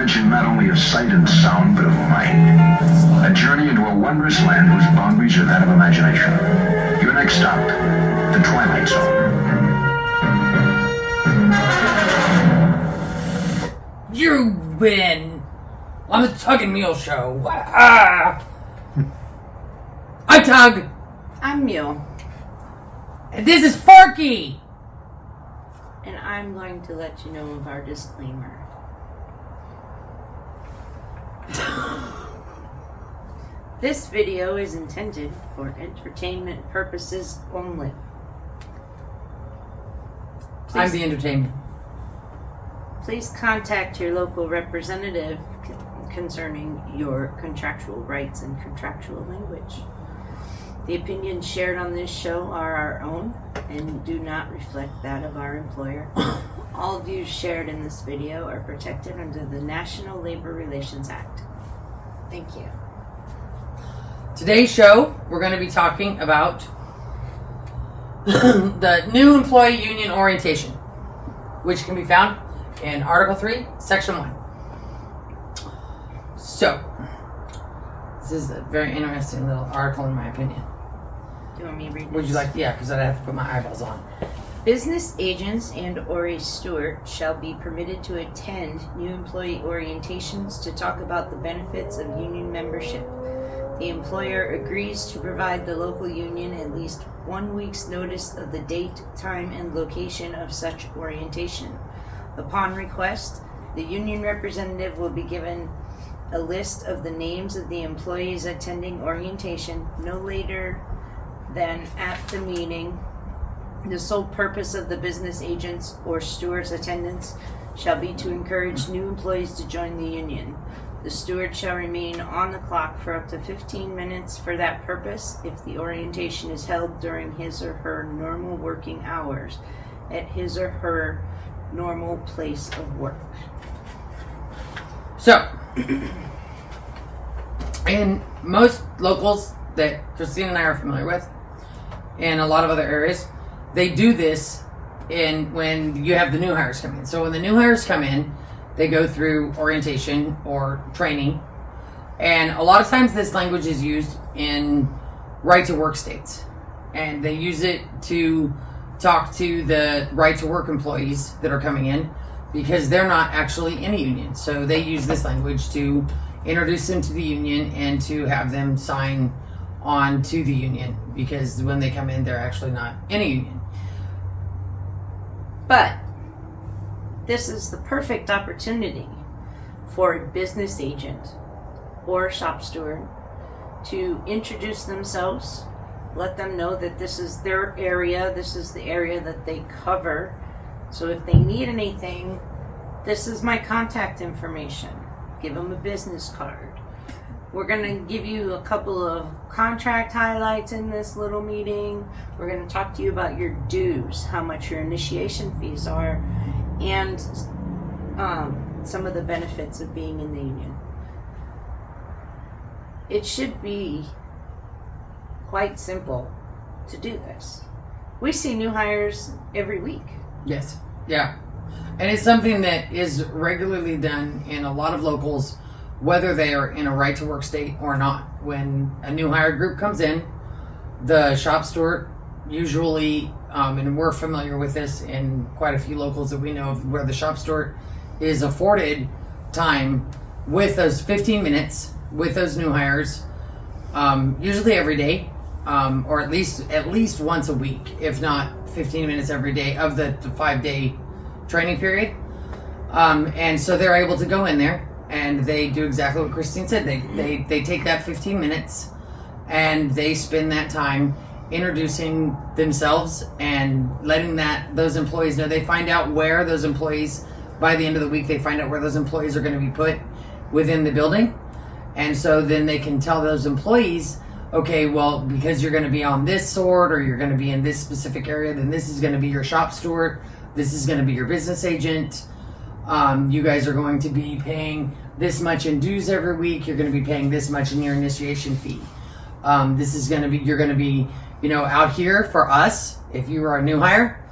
dimension not only of sight and sound, but of mind. A journey into a wondrous land whose boundaries are that of imagination. Your next stop, the Twilight Zone. You win on the Tug and Mule Show. Ah! I'm Tug. I'm Mule. And this is Forky. And I'm going to let you know of our disclaimer. This video is intended for entertainment purposes only. I'm the entertainment. Please contact your local representative concerning your contractual rights and contractual language. The opinions shared on this show are our own and do not reflect that of our employer. All views shared in this video are protected under the National Labor Relations Act. Thank you. Today's show, we're going to be talking about the new employee union orientation, which can be found in Article 3, Section 1. So, this is a very interesting little article in my opinion. Do you want me to read this? Would you like, yeah, because I'd have to put my eyeballs on. Business agents and or a steward shall be permitted to attend new employee orientations to talk about the benefits of union membership. The employer agrees to provide the local union at least 1 week's notice of the date, time, and location of such orientation. Upon request, the union representative will be given a list of the names of the employees attending orientation no later than at the meeting. The sole purpose of the business agent's or steward's attendance shall be to encourage new employees to join the union. The steward shall remain on the clock for up to 15 minutes for that purpose if the orientation is held during his or her normal working hours at his or her normal place of work. So, in most locals that Christine and I are familiar with, and a lot of other areas, they do this when you have the new hires come in. So when the new hires come in, they go through orientation or training, and a lot of times this language is used in right to work states, and they use it to talk to the right to work employees that are coming in because they're not actually in a union. So they use this language to introduce them to the union and to have them sign on to the union, because when they come in, they're actually not in a union. But this is the perfect opportunity for a business agent or a shop steward to introduce themselves, let them know that this is their area, this is the area that they cover. So if they need anything, this is my contact information. Give them a business card. We're going to give you a couple of contract highlights in this little meeting. We're going to talk to you about your dues, how much your initiation fees are, and some of the benefits of being in the union. It should be quite simple to do this. We see new hires every week. Yes. Yeah. And it's something that is regularly done in a lot of locals, whether they are in a right to work state or not. When a new hired group comes in, the shop steward usually, and we're familiar with this in quite a few locals that we know of, where the shop steward is afforded time with those 15 minutes with those new hires, usually every day, or at least once a week, if not 15 minutes every day of the 5-day training period. And so they're able to go in there and they do exactly what Christine said. They take that 15 minutes and they spend that time introducing themselves and letting those employees know. They find out where those employees, by the end of the week, they find out where those employees are going to be put within the building. And so then they can tell those employees, okay, well, because you're going to be on this sort or you're going to be in this specific area, then this is going to be your shop steward. This is going to be your business agent. You guys are going to be paying this much in dues every week. You're going to be paying this much in your initiation fee. You're going to be, out here for us. If you were a new hire,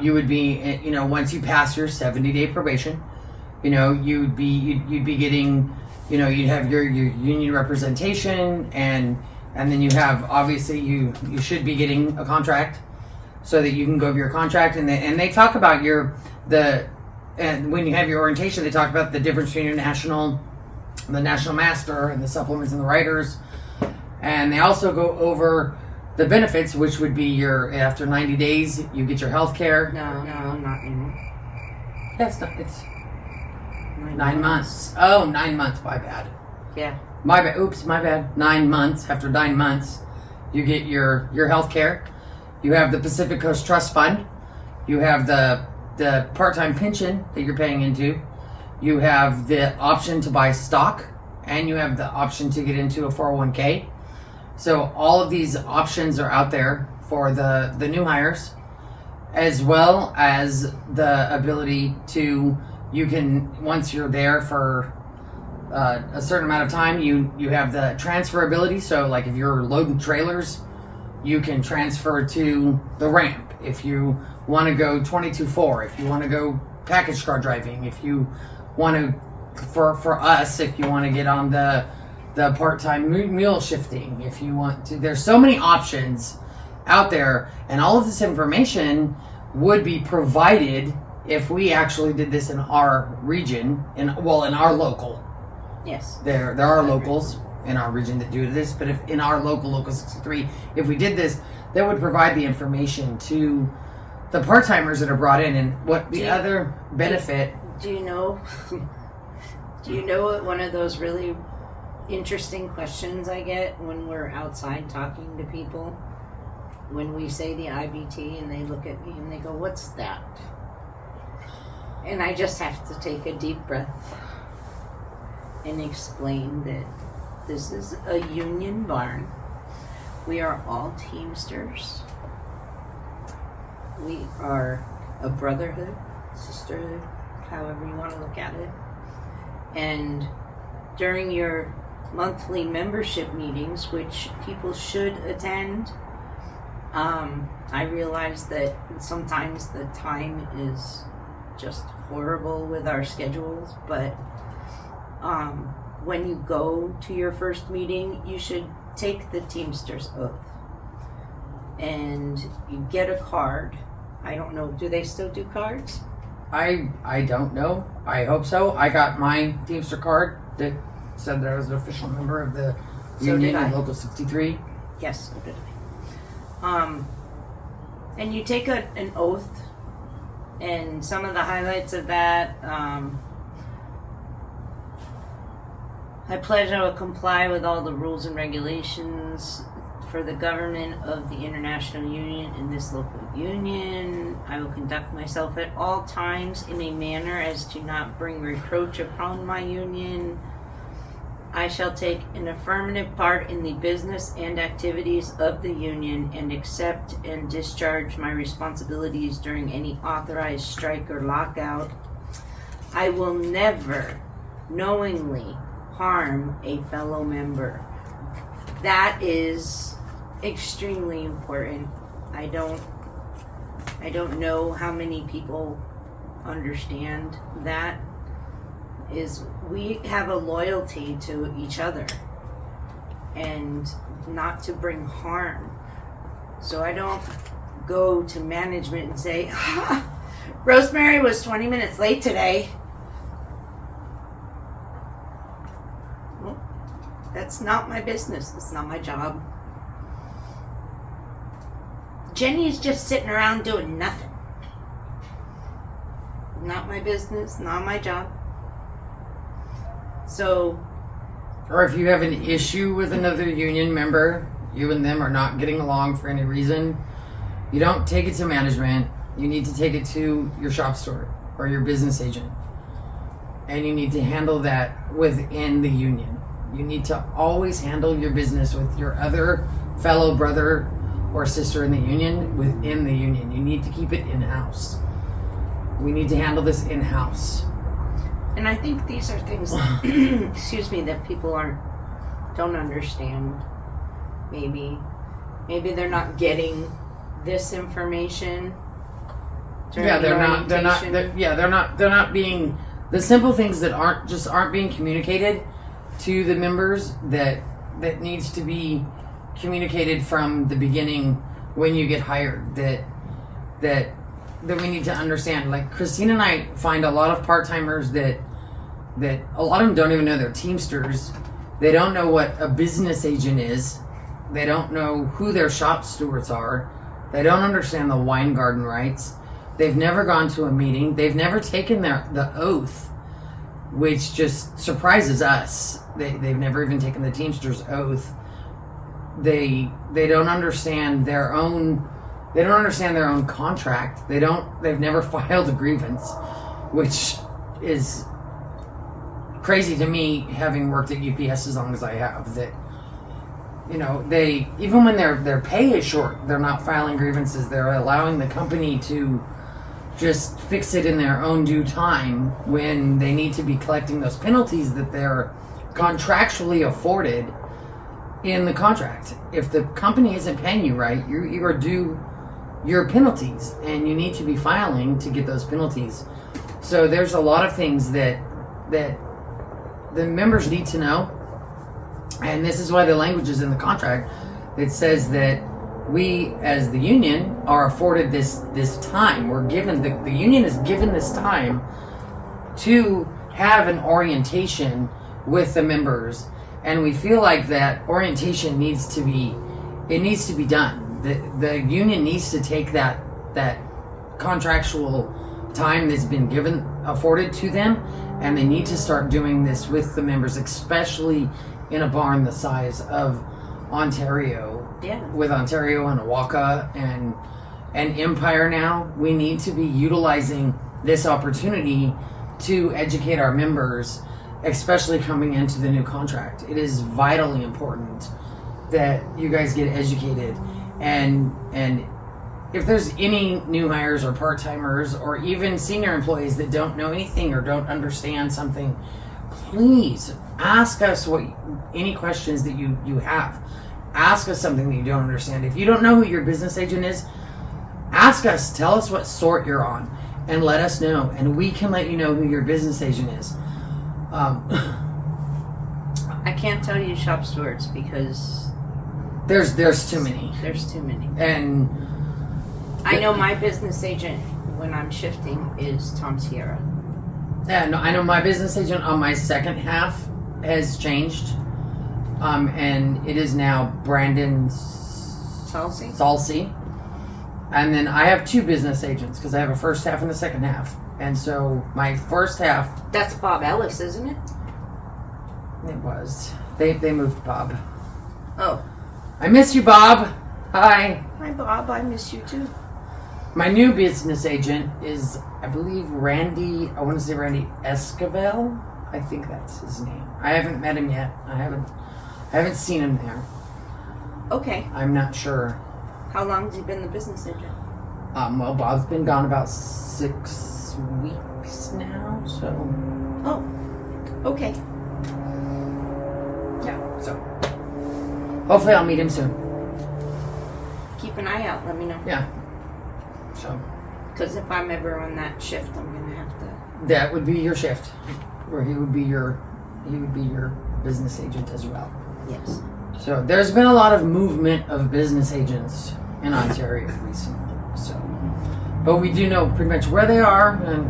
you would be, once you pass your 70-day probation, you'd be getting, you'd have your union representation, and then you have, obviously, you should be getting a contract so that you can go over your contract, and they talk about and when you have your orientation, they talk about the difference between the national master and the supplements and the riders, and they also go over the benefits, which would be after 90 days you get your health care. No, not anymore. It's 9 months. Oh, 9 months. My bad. Yeah. My bad. Oops, my bad. 9 months. After 9 months, you get your health care. You have the Pacific Coast Trust Fund. You have the part-time pension that you're paying into. You have the option to buy stock, and you have the option to get into a 401k. So all of these options are out there for the new hires, as well as the ability to, once you're there for a certain amount of time, you have the transferability. So like if you're loading trailers, you can transfer to the ramp. If you want to go 22-4, if you want to go package car driving, if you want to, for us, if you want to get on the part-time mule shifting, if you want to, there's so many options out there, and all of this information would be provided if we actually did this in our region, in our local. Yes. There are locals in our region that do this, but if in our local 63, if we did this, that would provide the information to the part-timers that are brought in, and what the other benefit. Do you know what one of those really interesting questions I get when we're outside talking to people? When we say the IBT and they look at me and they go, "What's that?" And I just have to take a deep breath and explain that this is a union barn. We are all Teamsters. We are a brotherhood, sisterhood, however you want to look at it. And during your monthly membership meetings, which people should attend, I realize that sometimes the time is just horrible with our schedules, but when you go to your first meeting, you should take the Teamsters Oath. And you get a card. I don't know, do they still do cards? I don't know. I hope so. I got my Teamster card that said that I was an official member of the union in Local 63. Yes, so did I. And you take an oath, and some of the highlights of that, I pledge I will comply with all the rules and regulations for the government of the International Union and this local union. I will conduct myself at all times in a manner as to not bring reproach upon my union. I shall take an affirmative part in the business and activities of the union and accept and discharge my responsibilities during any authorized strike or lockout. I will never knowingly harm a fellow member. That is extremely important. I don't know how many people understand that. Is we have a loyalty to each other and not to bring harm. So I don't go to management and say, Rosemary was 20 minutes late today. Well, that's not my business. It's not my job. Jenny's just sitting around doing nothing. Not my business, not my job. So, or if you have an issue with another union member, you and them are not getting along for any reason, you don't take it to management. You need to take it to your shop steward or your business agent. And you need to handle that within the union. You need to always handle your business with your other fellow brother or sister in the union within the union. You need to keep it in-house. We need to handle this in-house. And I think these are things, excuse me, that people don't understand. Maybe they're not getting this information. Yeah, they're not being the simple things that aren't being communicated to the members that needs to be communicated from the beginning when you get hired, that we need to understand. Like Christine and I find a lot of part-timers that a lot of them don't even know they're Teamsters. They don't know what a business agent is. They don't know who their shop stewards are. They don't understand the wine garden rights. They've never gone to a meeting. They've never taken the oath, which just surprises us. They've never even taken the Teamsters Oath. They don't understand their own. They don't understand their own contract. They've never filed a grievance, which is crazy to me, having worked at UPS as long as I have. That, you know, they, even when their pay is short, they're not filing grievances. They're allowing the company to just fix it in their own due time when they need to be collecting those penalties that they're contractually afforded in the contract. If the company isn't paying you right, you are due your penalties, and you need to be filing to get those penalties. So there's a lot of things that the members need to know, and this is why the language is in the contract that says that we, as the union, are afforded this time. We're given, the union is given this time to have an orientation with the members, and we feel like that orientation needs to be done. The union needs to take that contractual time that's been afforded to them, and they need to start doing this with the members, especially in a barn the size of Ontario. Yeah. With Ontario and Awaka and Empire now, we need to be utilizing this opportunity to educate our members, especially coming into the new contract. It is vitally important that you guys get educated, and if there's any new hires or part-timers or even senior employees that don't know anything or don't understand something, please ask us any questions that you have. Ask us something that you don't understand. If you don't know who your business agent is, ask us. Tell us what sort you're on and let us know, and we can let you know who your business agent is. I can't tell you shop stewards because there's too many. There's too many. And I know my business agent when I'm shifting is Tom Sierra. Yeah, no, I know my business agent on my second half has changed, and it is now Brandon Salsi. And then I have two business agents because I have a first half and a second half. And so my first half... That's Bob Ellis, isn't it? It was. They moved Bob. Oh. I miss you, Bob. Hi. Hi, Bob. I miss you, too. My new business agent is, I believe, Randy Esquivel. I think that's his name. I haven't met him yet. I haven't seen him there. Okay. I'm not sure. How long has he been the business agent? Well, Bob's been gone about 6 weeks now, so... Oh. Okay. Yeah, so... Hopefully I'll meet him soon. Keep an eye out. Let me know. Yeah. So... Because if I'm ever on that shift, I'm going to have to... That would be your shift. Where he would be your business agent as well. Yes. So there's been a lot of movement of business agents in Ontario recently. So, but we do know pretty much where they are and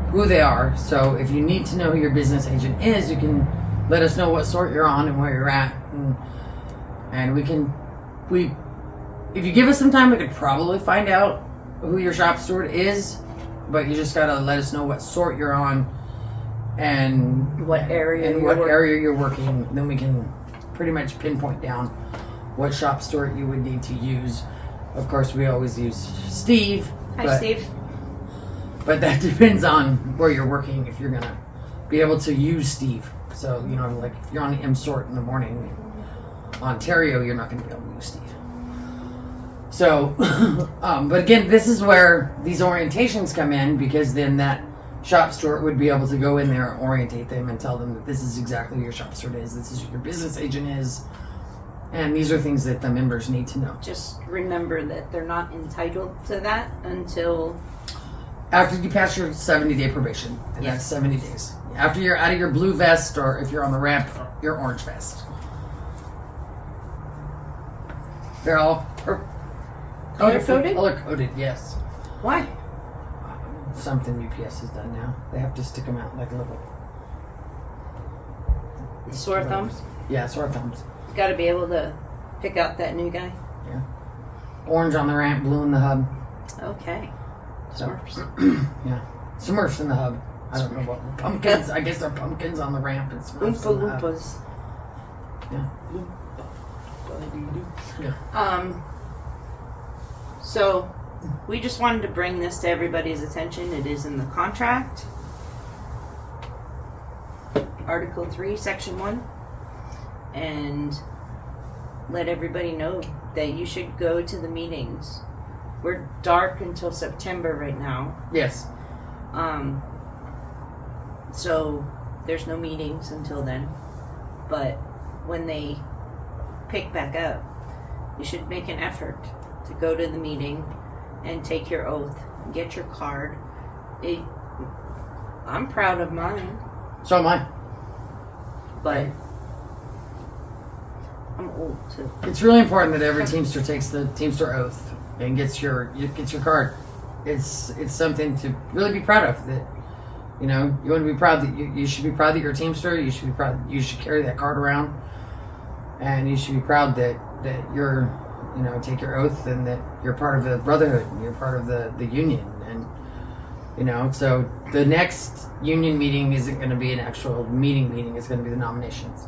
who they are. So if you need to know who your business agent is, you can let us know what sort you're on and where you're at, and if you give us some time, we could probably find out who your shop steward is. But you just gotta let us know what sort you're on and what area you're working. Then we can pretty much pinpoint down what shop steward you would need to use. Of course, we always use Steve. Hi, Steve. But that depends on where you're working, if you're gonna be able to use Steve. So, you know, like if you're on M sort in the morning, Ontario, you're not gonna be able to use Steve. So, but again, this is where these orientations come in, because then that shop steward would be able to go in there and orientate them and tell them that this is exactly who your shop steward is, this is who your business agent is, and these are things that the members need to know. Just remember that they're not entitled to that until After you pass your 70-day probation, and Yes. that's 70 days. After you're out of your blue vest, or if you're on the ramp, your orange vest. They're all Color-coded? Color-coded, yes. Why? Something UPS has done now. They have to stick them out like little... Sore thumbs? Yeah, sore thumbs. Got to be able to pick out that new guy. Yeah. Orange on the ramp, blue in the hub. Okay. So, Smurfs. yeah. Smurfs in the hub. I don't know what... Pumpkins. I guess they're pumpkins on the ramp and Smurfs in the hub. Oompa Yeah. Yeah. Loompas. So, we just wanted to bring this to everybody's attention. It is in the contract. Article 3, Section 1. And let everybody know that you should go to the meetings. We're dark until September right now. Yes. So there's no meetings until then. But when they pick back up, you should make an effort to go to the meeting and take your oath and get your card. I'm proud of mine, So am I. but I'm old too. It's really important that every Teamster takes the Teamster Oath and gets your card. It's something to really be proud of. That you know you want to be proud that you should be proud that you're a Teamster. You should be proud. You should carry that card around, and you should be proud that you're take your oath and that you're part of the brotherhood and you're part of the union. And so the next union meeting isn't going to be an actual meeting. It's going to be the nominations.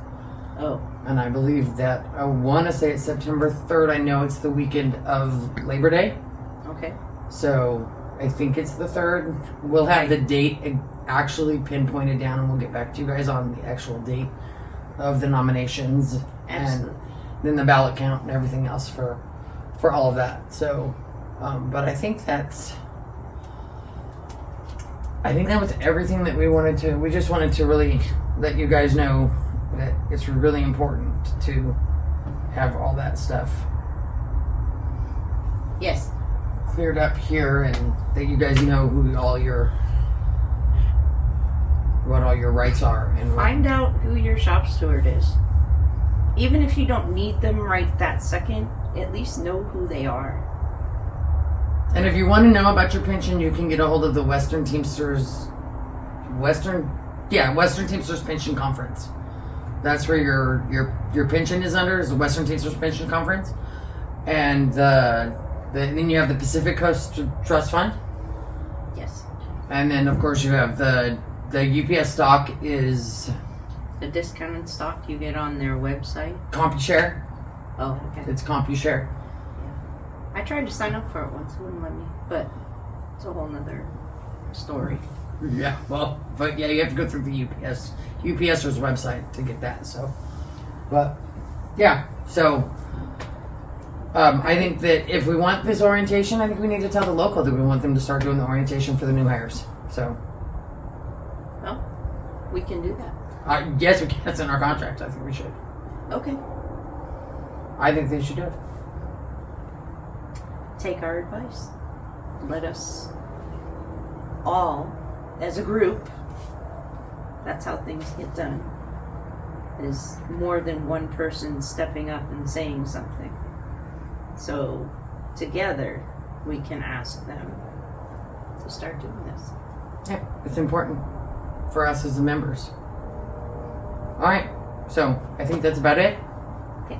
Oh, And I believe that, I want to say it's September 3rd. I know it's the weekend of Labor Day. okay. So I think it's the 3rd. We'll have the date actually pinpointed down and we'll get back to you guys on the actual date of the nominations. Absolutely. And then the ballot count and everything else for all of that. So, but I think that was everything that we just wanted to really let you guys know that it's really important to have all that stuff Yes. cleared up here and that you guys know what all your rights are and Find out who your shop steward is. Even if you don't need them right that second, at least know who they are. And if you want to know about your pension, you can get a hold of the Western Teamsters Pension Conference. That's where your pension is under, is the Western Teamsters Pension Conference. And then you have the Pacific Coast Trust Fund. Yes. And then of course you have the UPS stock is The discounted stock you get on their website. CompuShare. Oh, okay. It's CompuShare. I tried to sign up for it once, it wouldn't let me, but it's a whole nother story. Yeah, well, but yeah, you have to go through the UPS's website to get that. So, but yeah, so I think that if we want this orientation, I think we need to tell the local that we want them to start doing the orientation for the new hires. So, Well, we can do that. yes, we can. That's in our contract. I think we should. Okay. I think they should do it. Take our advice. Let us all, as a group, that's how things get done. Is more than one person stepping up and saying something. So, together, we can ask them to start doing this. Yeah, it's important for us as the members. All right, so I think that's about it. Okay.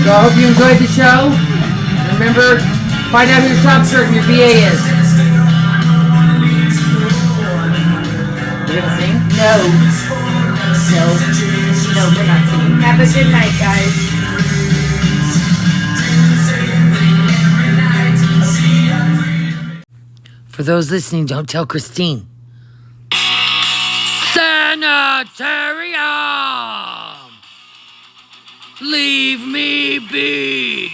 So I hope you enjoyed the show. Remember, find out who your shop shirt and your BA is. You gonna sing? No, we're not singing. Have a good night, guys. For those listening, don't tell Christine. Sanitarium! Leave me be!